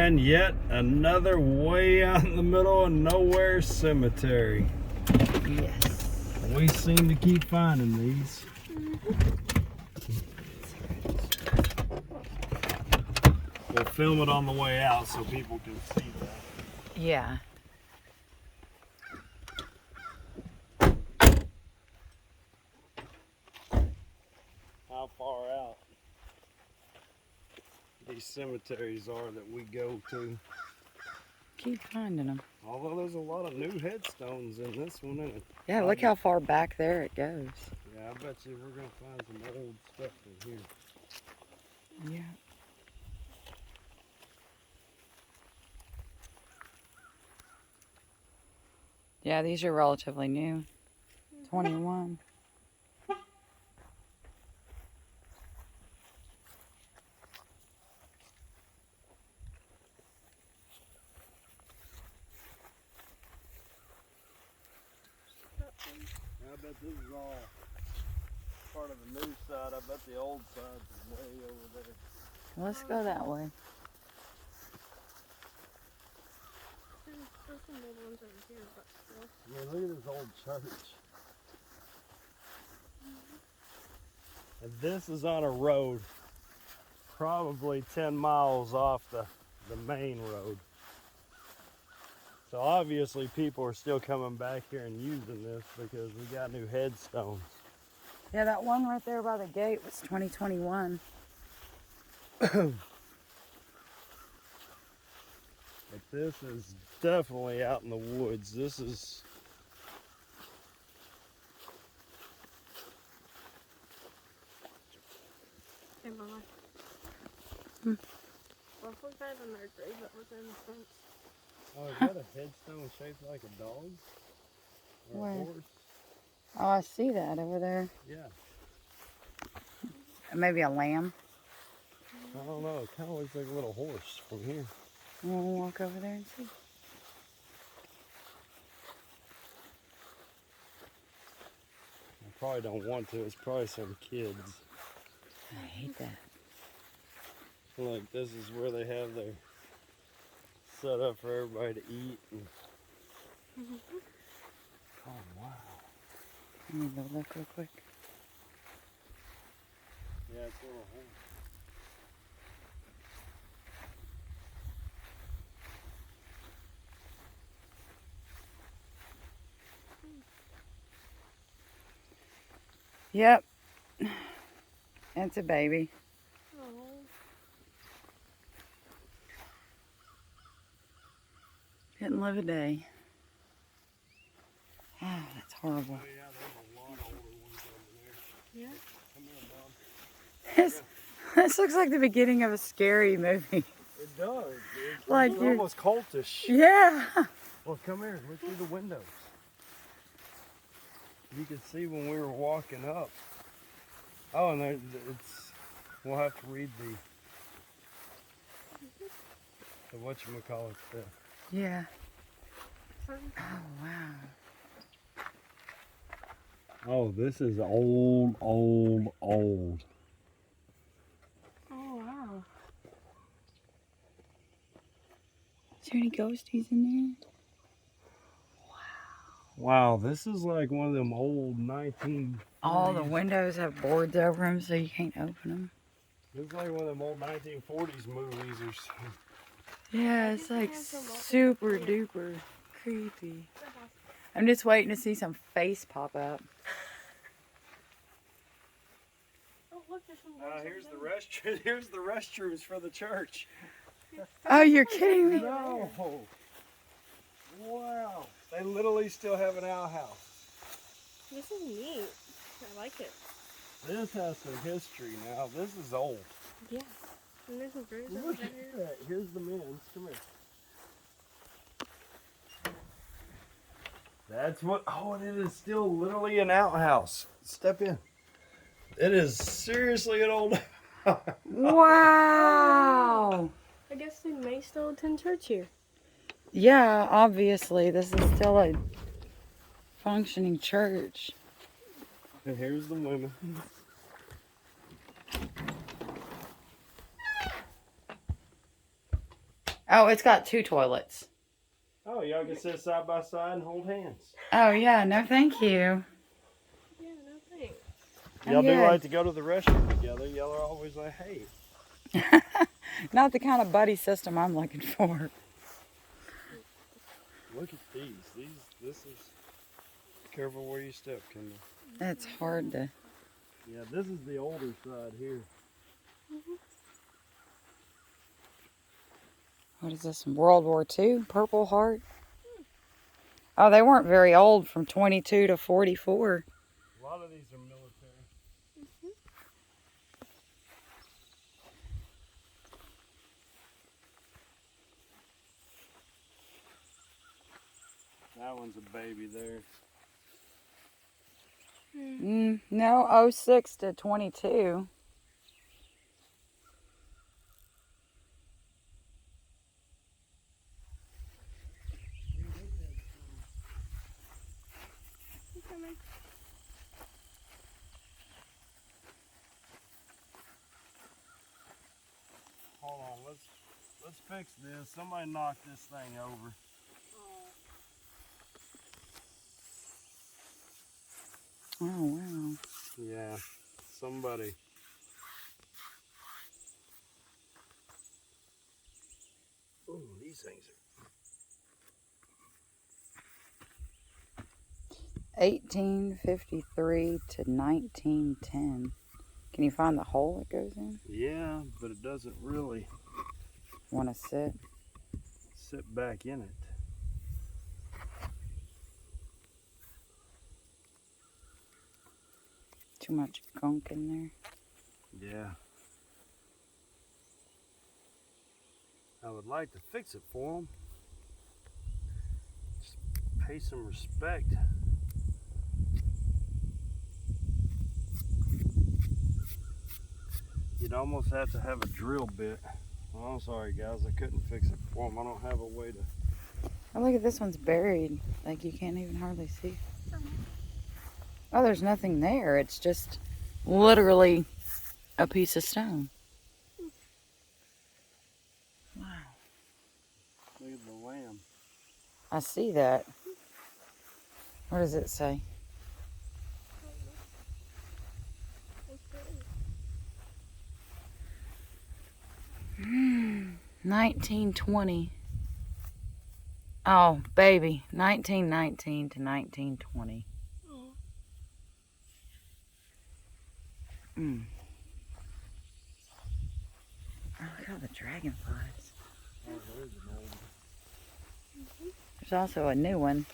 find yet another way out in the middle of nowhere cemetery. Yes. We seem to keep finding these. We'll film it on the way out so people can see that. Yeah. How far out these cemeteries are that we go to. Keep finding them. Although there's a lot of new headstones in this one, isn't it? Yeah, look how far back there it goes. Yeah, I bet you we're going to find some old stuff in here. Yeah. Yeah, these are relatively new. 21. I bet this is all part of the new side. I bet the old side is way over there. Let's go that way. There's some old ones over here, but still. I mean, look at this old church. And this is on a road probably 10 miles off the main road. So obviously people are still coming back here and using this because we got new headstones. Yeah, that one right there by the gate was 2021. But this is definitely out in the woods. This is... Hey, Mama. Hmm. Well, if we found another grave that was in the fence. Oh, is that a headstone shaped like a dog? Or Where? a horse? Oh, I see that over there. Yeah. Maybe a lamb. I don't know. It kind of looks like a little horse from here. You want to walk over there and see? I probably don't want to. It's probably some kids. I hate that. Look, this is where they have their set up for everybody to eat. And... Oh, wow. Let me go look real quick. Yeah, it's a little horse. Yep. It's a baby. Oh. Didn't live a day. Oh, that's horrible. Oh, yeah, there's a lot of older ones over there. Yeah. Come here, Bob. This looks like the beginning of a scary movie. It does. It's Like it's you're- almost cultish. Yeah. Well, come here. Look through the windows. You could see when we were walking up. Oh, and there, it's. We'll have to read the whatchamacallit stuff. Yeah. Oh, wow. Oh, this is old, old, old. oh, wow. Is there any ghosties in there? Wow, this is like one of them old 19. All the windows have boards over them so you can't open them. It's like one of them old 1940s movies or something. Yeah, it's like super duper creepy. I'm just waiting to see some face pop up. Oh, look, there's some Here's the restroom. Here's the restrooms for the church. Oh, you're kidding me. No. Wow. They literally still have an outhouse. This is neat. I like it. This has some history now. This is old. Yeah. And there's some graves over Look there. at that. Here's the men's. Come here. That's what. Oh, and it is still literally an outhouse. Step in. It is seriously an old. Wow. I guess they may still attend church here. Yeah, obviously, this is still a functioning church. And here's the women. Oh, it's got 2 toilets. Oh, y'all can sit side by side and hold hands. Oh, yeah. No, thank you. Yeah, no thanks. Y'all do good. like to go to the restroom together. Y'all are always like, hey. Not the kind of buddy system I'm looking for. Look at these. This is, careful where you step, Kendall. It's hard to... Yeah, this is the older side here. What is this? World War II? Purple Heart? Oh, they weren't very old, from 22 to 44. A lot of these are military. That one's a baby there. No, 06 to 22. Hold on, let's fix this. Somebody knocked this thing over. Oh, wow. Yeah, somebody. Ooh, these things are. 1853 to 1910. Can you find the hole it goes in? Yeah, but it doesn't really Want to sit? sit back in it. Too much gunk in there. Yeah. I would like to fix it for them. Just pay some respect. You'd almost have to have a drill bit. Well, I'm sorry guys, I couldn't fix it for them. I don't have a way to. Oh, look at this one's buried. Like you can't even hardly see. Oh, there's nothing there. It's just literally a piece of stone. Wow. Look at the lamb. I see that. What does it say? 1920. Oh, baby. 1919 to 1920. Oh, look at all the dragonflies. Oh, there's an old one. There's also a new one.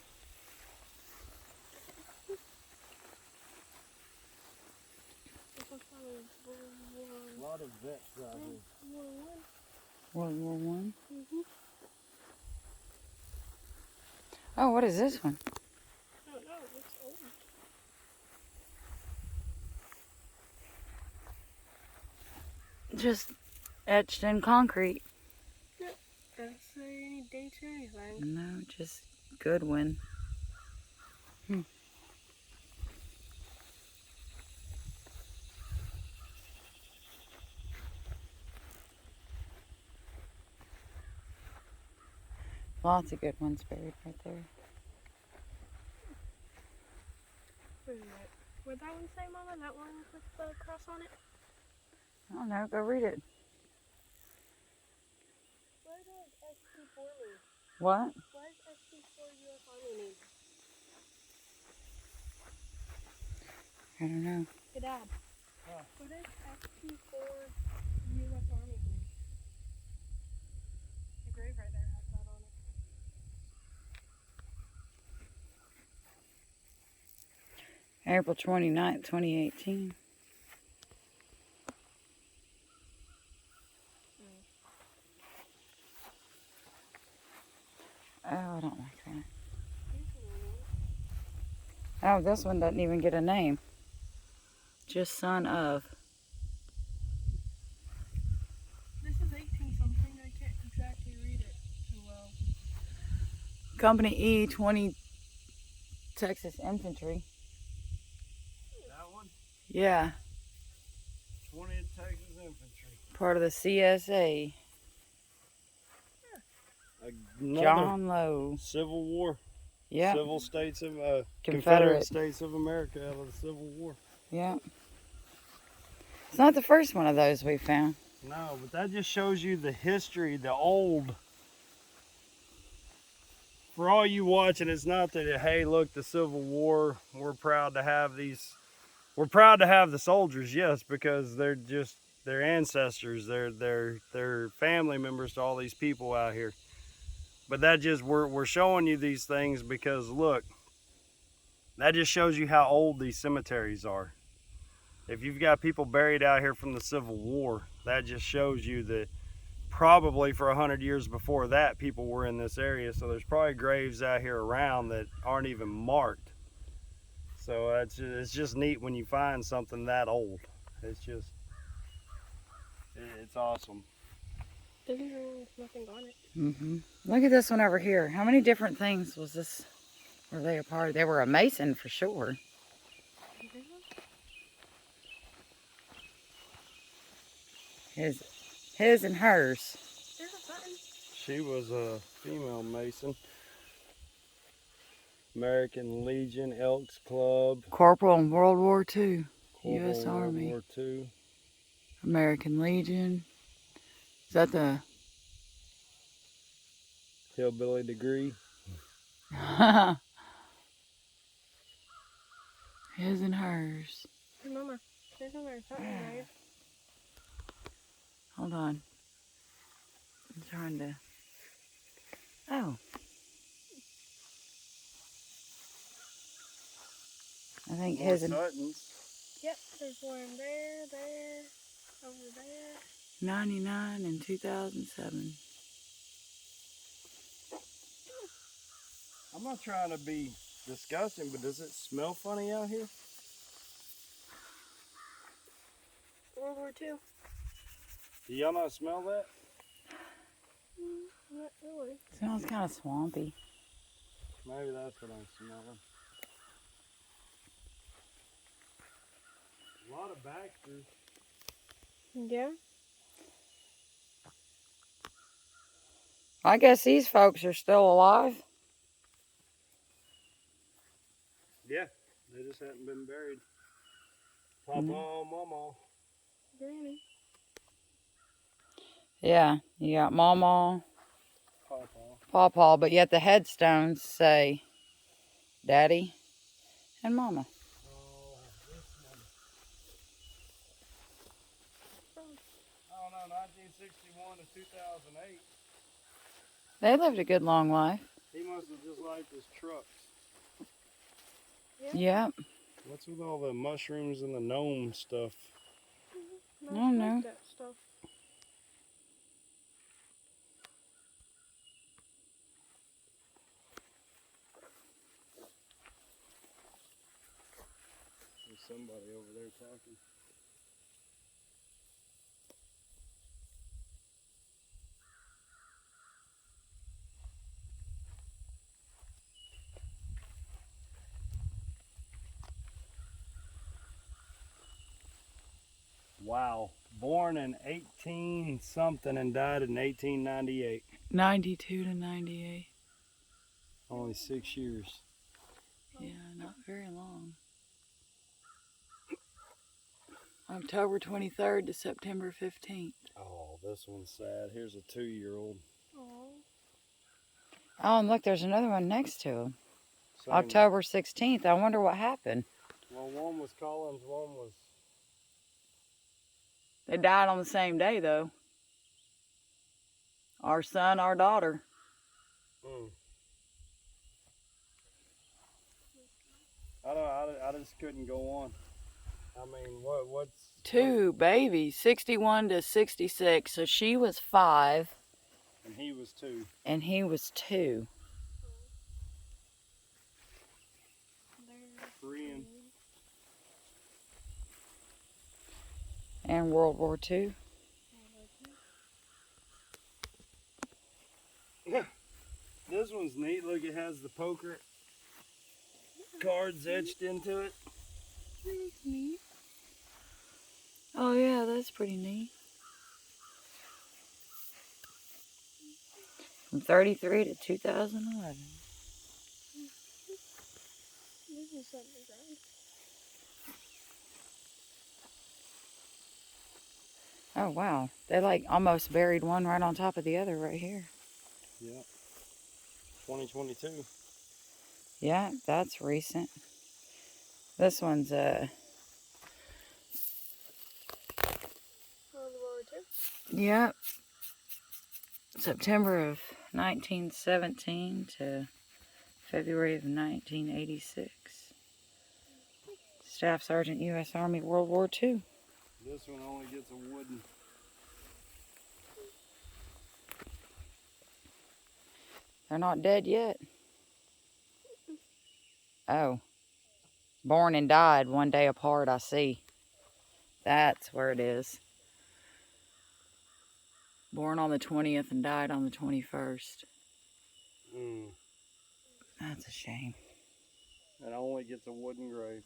A lot of vets out here. World War One. Oh, what is this one? I don't know, it looks old. Just etched in concrete. Doesn't say any dates or anything. No, just Goodwin. Lots of good ones buried right there. Wait a minute. What'd that one say, Mama? That one with the cross on it? I don't know. Go read it. Why does SP4 mean? What? Why is SP4 US Army name? I don't know. Hey, Dad. Huh. What does SP4 US Army mean? The grave right there has that on it. April 29th, 2018. Oh, I don't like that. Oh, this one doesn't even get a name. Just son of. This is 18 something. I can't exactly read it too well. Company E, 20 Texas Infantry. That one? Yeah, 20th Texas Infantry. part of the CSA. another John Lowe. Civil War. Yeah. Civil States of Confederate Confederate. States of America out of the Civil War. Yeah. It's not the first one of those we found. No, but that just shows you the history, the old. For all you watching, it's not that, hey, look, the Civil War, we're proud to have these. We're proud to have the soldiers, yes, because they're just their ancestors, they're family members to all these people out here. But that just, we're showing you these things because look, that just shows you how old these cemeteries are. If you've got people buried out here from the Civil War, that just shows you that probably for 100 years before that, people were in this area. So there's probably graves out here around that aren't even marked. So it's just neat when you find something that old. It's awesome. There's nothing on it. Mm-hmm. Look at this one over here. How many different things was this? Were they a part of? They were a Mason for sure. His and hers. There's a button. She was a female Mason. American Legion, Elks Club. Corporal in World War II. Corporal U.S. in Army. World War II. American Legion. Is that the... Hillbilly degree. His and hers. Hey, Mama, there's another button there. Hold on. I'm trying to... Oh. I think More his and... Suttons. Yep, there's one there, over there. 99 and 2007. I'm not trying to be disgusting, but does it smell funny out here? World War II. Do y'all not smell that? Not really. Smells kind of swampy. Maybe that's what I'm smelling. A lot of Baxters. Yeah. I guess these folks are still alive. Yeah, they just hadn't been buried. Papa, Mama. Granny. Yeah, you got Mama, Papa. Pawpaw, but yet the headstones say Daddy and Mama. Oh, this one. I don't know, 1961 to 2008. They lived a good long life. He must have just liked his trucks. Yeah. What's with all the mushrooms and the gnome stuff? Mm-hmm. I don't know. That stuff. There's somebody over there talking. Wow. Born in 18 something and died in 1898. 92 to 98. Only 6 years. Yeah, not very long. October 23rd to September 15th. Oh, this one's sad. Here's a 2-year-old. Oh. Oh, and look, there's another one next to him. Same. October 16th. I wonder what happened. Well, one was Collins, one was... They died on the same day, though. Our son, our daughter. I just couldn't go on. I mean, what's... Two babies, 61 to 66. So she was 5. And he was 2. And he was 2. Korean. And World War II. This one's neat. Look, it has the poker cards etched into it. That's neat. Oh yeah, that's pretty neat. from 33 to 2011. This is something ground. Oh, wow. They like almost buried one right on top of the other right here. Yep. 2022. Yeah, that's recent. This one's World War II. yep. September of 1917 to February of 1986. Staff Sergeant, U.S. Army, World War II. This one only gets a wooden. They're not dead yet. Oh. Born and died one day apart, I see. That's where it is. Born on the 20th and died on the 21st. That's a shame. It only gets a wooden grave.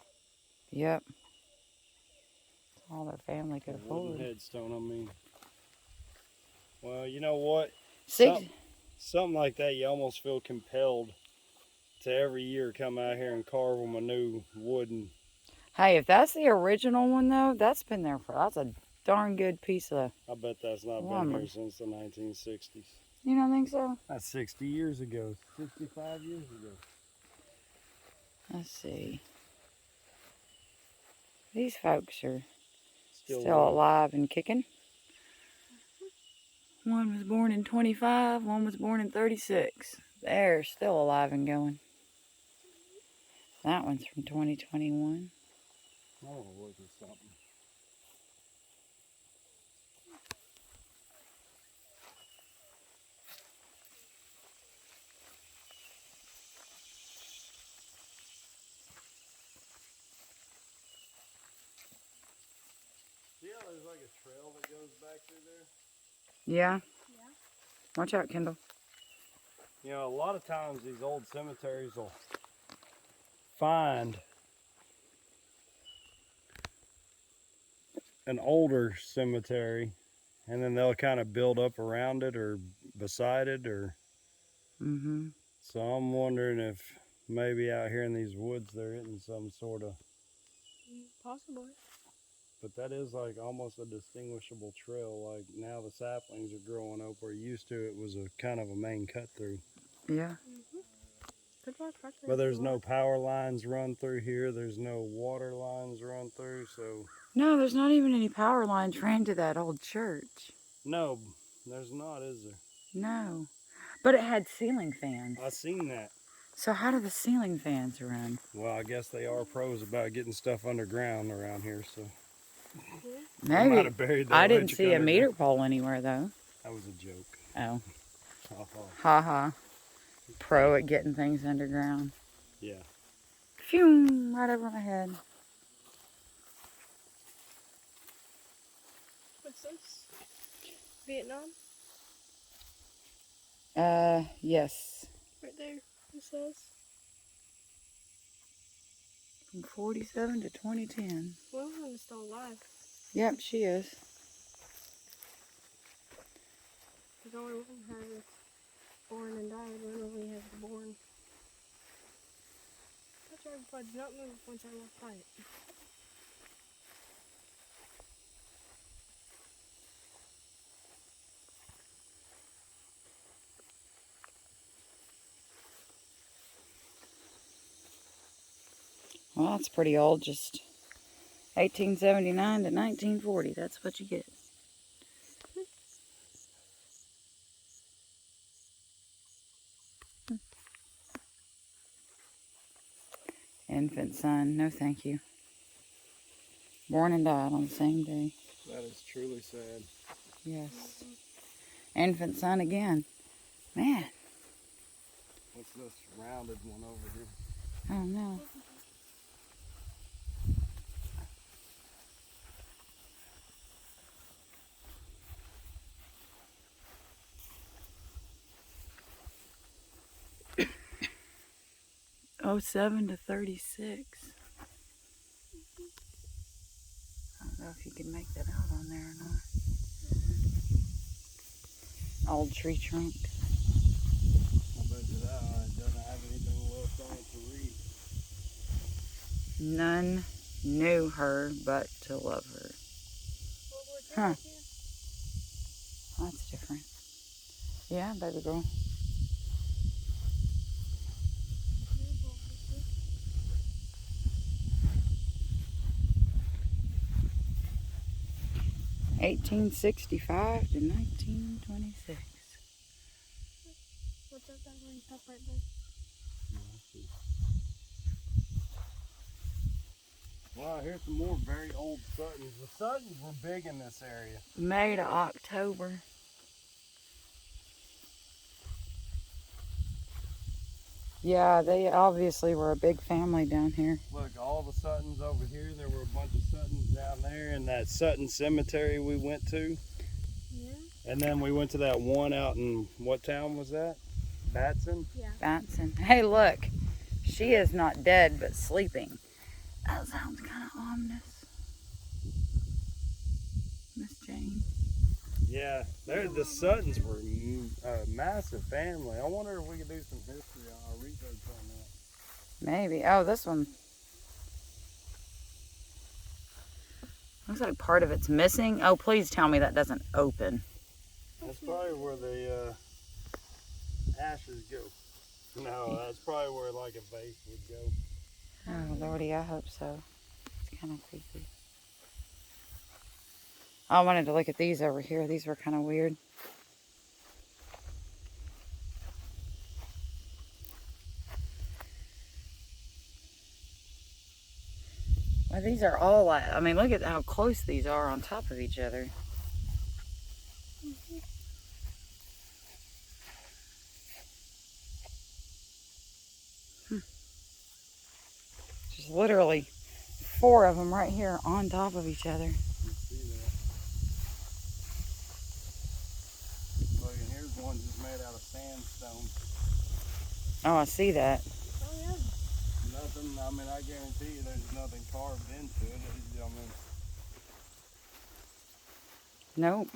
Yep. That's all their family could Wooden afford. headstone, I mean. Well, you know what? Six. Something like that, you almost feel compelled to every year come out here and carve them a new wooden. Hey, if that's the original one though, that's been there for. That's a darn good piece of. I bet that's not lumber. been here since the 1960s. You don't think so? That's 60 years ago. 65 years ago. Let's see. These folks are Still alive and kicking. One was born in 25, one was born in 36. They're still alive and going. That one's from 2021. I want to look at something. See how there's like a trail that goes back through there? Yeah? Yeah. Watch out, Kendall. You know, a lot of times these old cemeteries will find an older cemetery and then they'll kind of build up around it or beside it, or Mm-hmm. so I'm wondering if maybe out here in these woods they're hitting some sort of, Possibly. but that is like almost a distinguishable trail. Like now the saplings are growing up where used to it was a kind of a main cut through. Yeah. Good luck, But there's no power lines run through here. There's no water lines run through, so. No, there's not even any power lines ran to that old church. No, there's not, is there? No. But it had ceiling fans. I seen that. So how do the ceiling fans run? Well, I guess they are pros about getting stuff underground around here, so. They Maybe. might have buried that I didn't electric see a underground. meter pole anywhere, though. That was a joke. Oh. Uh-huh. Ha-ha. Pro at getting things underground. Yeah. Phew, right over my head. What's this? Vietnam? Yes. Right there. It says. From 47 to 2010. Well, I'm still alive. Yep, she is. There's only one has born and died. One only has born. Touch our bud. Do not move once I walk by it. Well, that's pretty old. Just 1879 to 1940. That's what you get. Infant son. No, thank you. Born and died on the same day. That is truly sad. Yes. Infant son again. Man. What's this rounded one over here? I don't know. Oh, 07 to 36. I don't know if you can make that out on there or not. Old tree trunk. None knew her but to love her. Huh. That's different. Yeah, baby girl. (1865 to 1926). What's up that green stuff right there? Wow, here's some more very old Suttons. The Suttons were big in this area. May to October. Yeah, they obviously were a big family down here. Look, all the Suttons over here. There were a bunch of Suttons down there in that Sutton Cemetery we went to. Yeah. And then we went to that one out in, what town was that? Batson? Yeah. Batson. Hey, look. She is not dead, but sleeping. That sounds kind of ominous. Miss Jane. Yeah, the Suttons were a massive family. I wonder if we could do some history or research on that. Maybe. Oh, this one. Looks like part of it's missing. Oh, please tell me that doesn't open. That's probably where the ashes go. No, that's probably where like a vase would go. Oh, Lordy, I hope so. It's kind of creepy. I wanted to look at these over here. These were kind of weird. Well, these are all like, I mean, look at how close these are on top of each other. Just literally 4 of them right here on top of each other. Look, and here's one just made out of sandstone. Oh, I see that. Oh yeah. Nothing, I mean, I guarantee you there's nothing carved into it. I mean, Nope.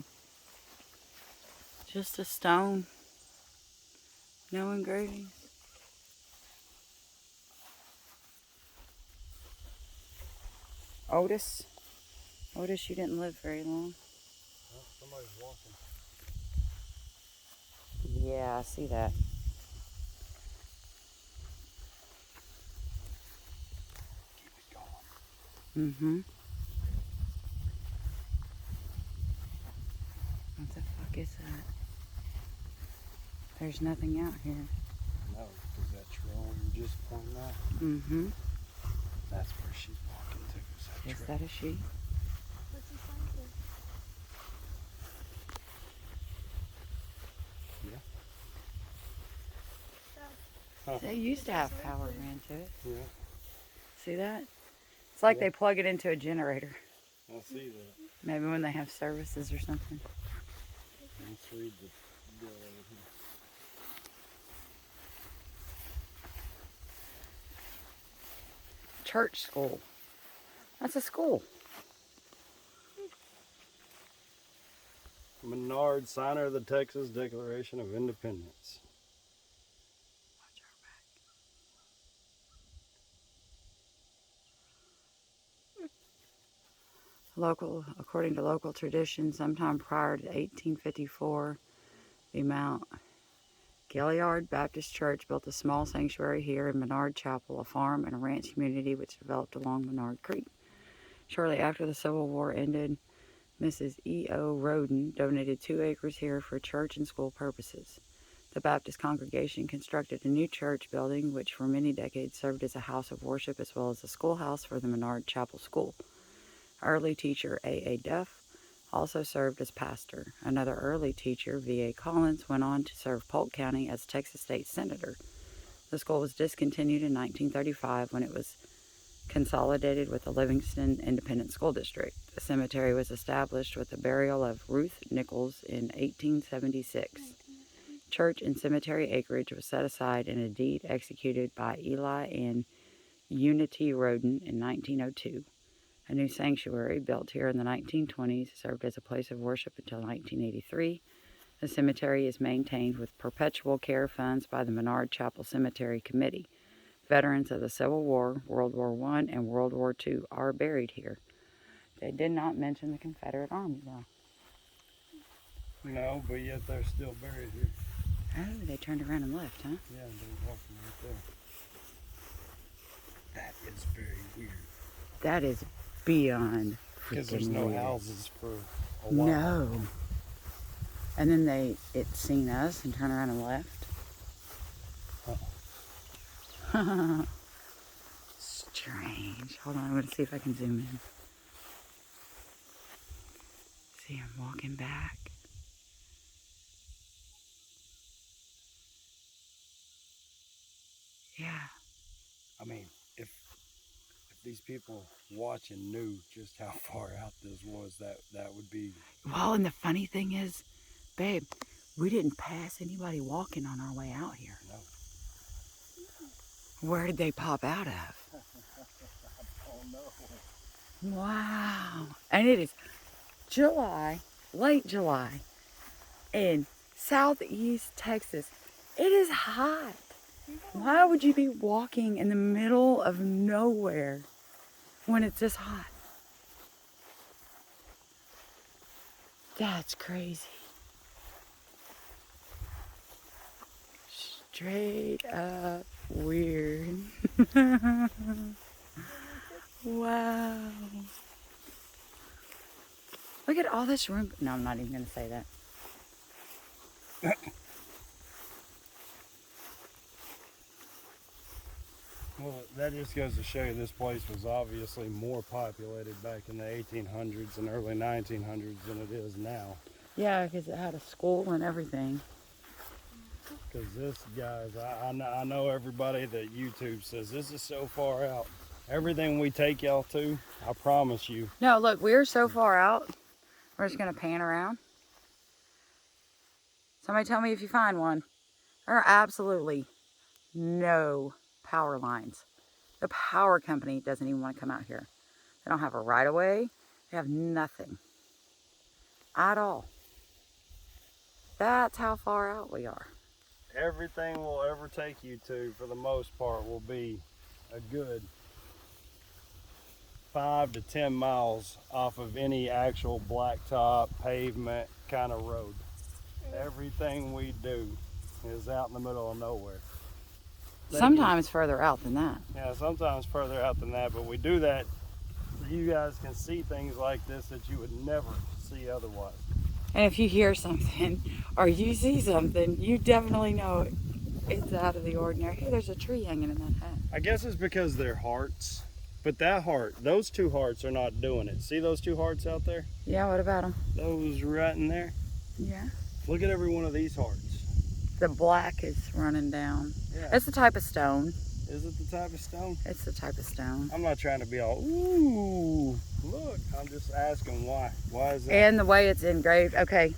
Just a stone. No engravings. Otis. Otis, you didn't live very long. well, somebody's walking. Yeah, I see that. Keep it going. Mm-hmm. What the fuck is that? There's nothing out here. No, because that trail you just pointed out. Mm-hmm. That's where she's walking to. Is that a sheep? What's this sign for? Yeah. They used to have power ran to it. Yeah, See that? It's like Yeah. they plug it into a generator. I see that. Maybe when they have services or something. Let's read the bill over here. Church school. That's a school. Menard, signer of the Texas Declaration of Independence. According to local tradition, sometime prior to 1854, the Mount Galliard Baptist Church built a small sanctuary here in Menard Chapel, a farm and a ranch community which developed along Menard Creek. Shortly after the Civil War ended, Mrs. E.O. Roden donated 2 acres here for church and school purposes. The Baptist congregation constructed a new church building, which for many decades served as a house of worship as well as a schoolhouse for the Menard Chapel School. Early teacher A.A. Duff also served as pastor. Another early teacher, V.A. Collins, went on to serve Polk County as Texas State Senator. The school was discontinued in 1935 when it was consolidated with the Livingston Independent School District. The cemetery was established with the burial of Ruth Nichols in 1876. Church and cemetery acreage was set aside in a deed executed by Eli and Unity Roden in 1902. A new sanctuary, built here in the 1920s, served as a place of worship until 1983. The cemetery is maintained with perpetual care funds by the Menard Chapel Cemetery Committee. Veterans of the Civil War, World War I, and World War II are buried here. They did not mention the Confederate Army, though. No, but yet they're still buried here. Oh, they turned around and left, huh? Yeah, they're walking right there. That is very weird. That is beyond Because there's no weird. houses for a while. No. And then it seen us and turned around and left. Strange. Hold on, I'm going to see if I can zoom in. See him walking back. Yeah. I mean, if these people watching knew just how far out this was, that would be... Well, and the funny thing is, babe, we didn't pass anybody walking on our way out here. No. Where did they pop out of? I don't know. Wow. And it is July, late July, in southeast Texas. It is hot. Why would you be walking in the middle of nowhere when it's this hot? That's crazy. Straight up weird. Wow. Look at all this room. No, I'm not even going to say that. Well, that just goes to show you this place was obviously more populated back in the 1800s and early 1900s than it is now. Yeah, because it had a school and everything. Because this, guys, I know everybody that YouTube says this is so far out. Everything we take y'all to, I promise you. No, look, we're so far out. We're just going to pan around. Somebody tell me if you find one. There are absolutely no power lines. The power company doesn't even want to come out here. They don't have a right of way. They have nothing at all. That's how far out we are. Everything we'll ever take you to, for the most part, will be a good 5 to 10 miles off of any actual blacktop, pavement kind of road. Everything we do is out in the middle of nowhere. Sometimes further out than that. Yeah, sometimes further out than that, but we do that so you guys can see things like this that you would never see otherwise. And if you hear something or you see something, you definitely know it's out of the ordinary. Hey, there's a tree hanging in that hat. I guess it's because they're hearts, but that heart, those two hearts are not doing it. See those two hearts out there? Yeah, what about them? Those right in there? Yeah. Look at every one of these hearts. The black is running down. Yeah. It's the type of stone. Is it the type of stone? It's the type of stone. I'm not trying to be all, ooh, look. I'm just asking why. Why is that? And the way it's engraved. Okay,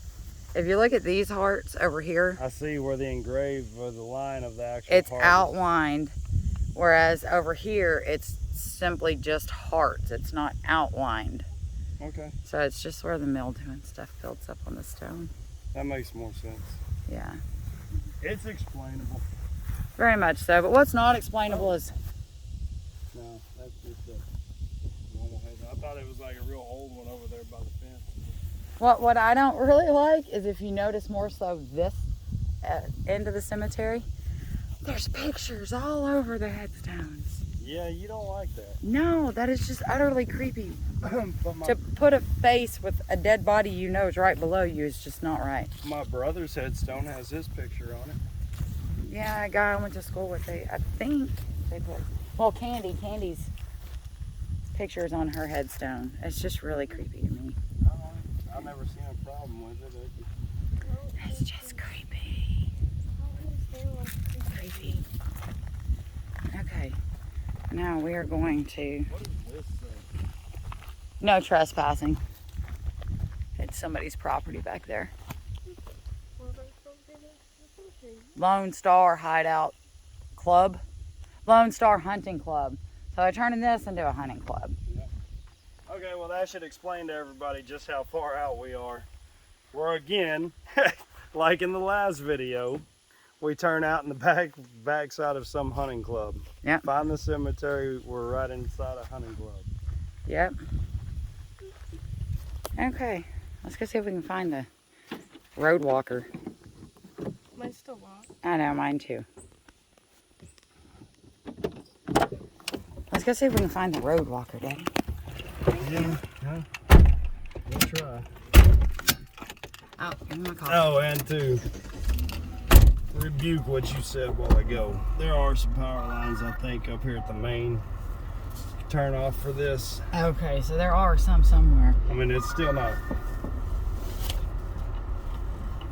if you look at these hearts over here, I see where the engraved or the line of the actual it's heart outlined. Whereas over here, it's simply just hearts. It's not outlined. is. Okay, So it's just where the mildew and stuff builds up on the stone. that makes more sense. Yeah, It's explainable. very much so. But what's not explainable is, No, that's just a normal head. I thought it was like a real old one over there by the fence. what I don't really like is if you notice more so this end of the cemetery, there's pictures all over the headstones. Yeah, you don't like that. No, that is just utterly creepy. But To put a face with a dead body you know is right below you is just not right. my brother's headstone has his picture on it. Yeah, a guy I went to school with, I think they put, well, Candy's picture's on her headstone. It's just really creepy to me. I've never seen a problem with it. It's just creepy. Creepy. Okay, now we are going to, What does this say? no trespassing. It's somebody's property back there. Lone Star Hideout Club. Lone Star Hunting Club. So they're turning this into a hunting club. Okay, well that should explain to everybody just how far out we are. We're again, like in the last video, we turn out in the backside of some hunting club. Yep. Find the cemetery, we're right inside a hunting club. Yep. Okay, let's go see if we can find the road walker. Mine's still locked. I know, mine too. Let's go see if we can find the road walker, Daddy. Yeah, we'll try. Oh, give me my coffee. Oh, and to rebuke what you said a while ago, there are some power lines, I think, up here at the main turn off for this. Okay, so there are some somewhere. I mean, it's still not.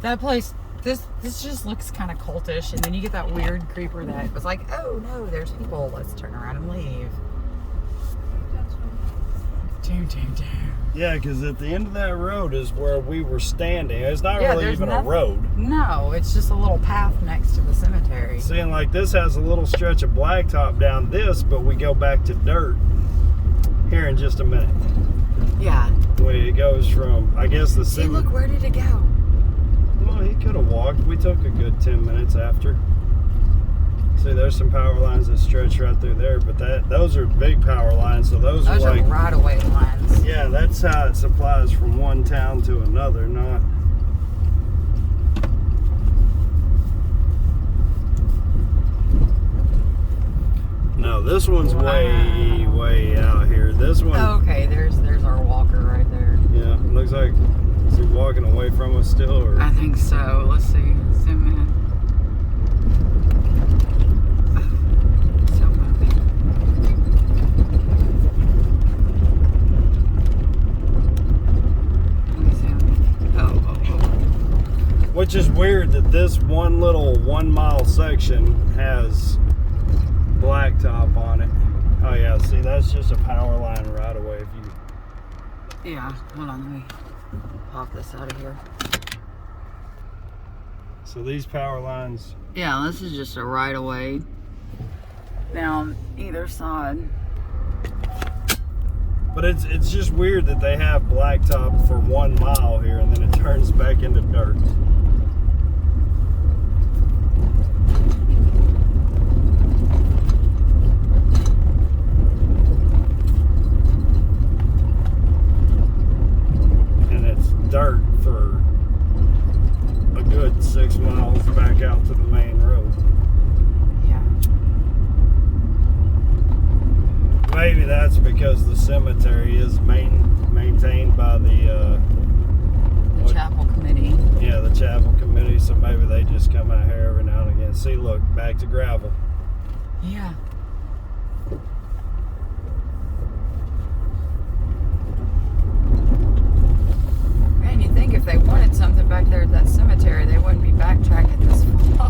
That place, this just looks kind of cultish, and then you get that weird creeper that was like, oh no, there's people, let's turn around and leave. That's fine. Yeah, because at the end of that road is where we were standing. It's not Yeah, really there's even a nothing- road. No, it's just a little path next to the cemetery. Seeing like this has a little stretch of blacktop down this, but we go back to dirt here in just a minute. Yeah. When it goes from, I guess the See, cemetery. look, where did it go? Well, he could have walked. We took a good 10 minutes after. See, there's some power lines that stretch right through there, but those are big power lines, so those Those are are like, right-of-way lines. yeah, that's how it supplies from one town to another, not. No, this one's way out here. This one, Okay, there's our walker right there. yeah, looks like, is he walking away from us still, or? I think so. Let's see. Zoom in. So moving. Let me zoom. Oh. Which is weird that this one little 1 mile section has blacktop on it. Oh yeah, see, that's just a power line right away. If you, Yeah, hold on, let me pop this out of here. so these power lines, Yeah, this is just a right of way down either side. but it's just weird that they have blacktop for 1 mile here and then it turns back into dirt. And it's dirt for a good 6 miles back out to the main road. Yeah. Maybe that's because the cemetery is maintained by the The chapel committee. yeah, the chapel committee, so maybe they just come out here every now and again. See, look, back to gravel. Yeah. Man, you'd think if they wanted something back there at that cemetery, they wouldn't be backtracking this far.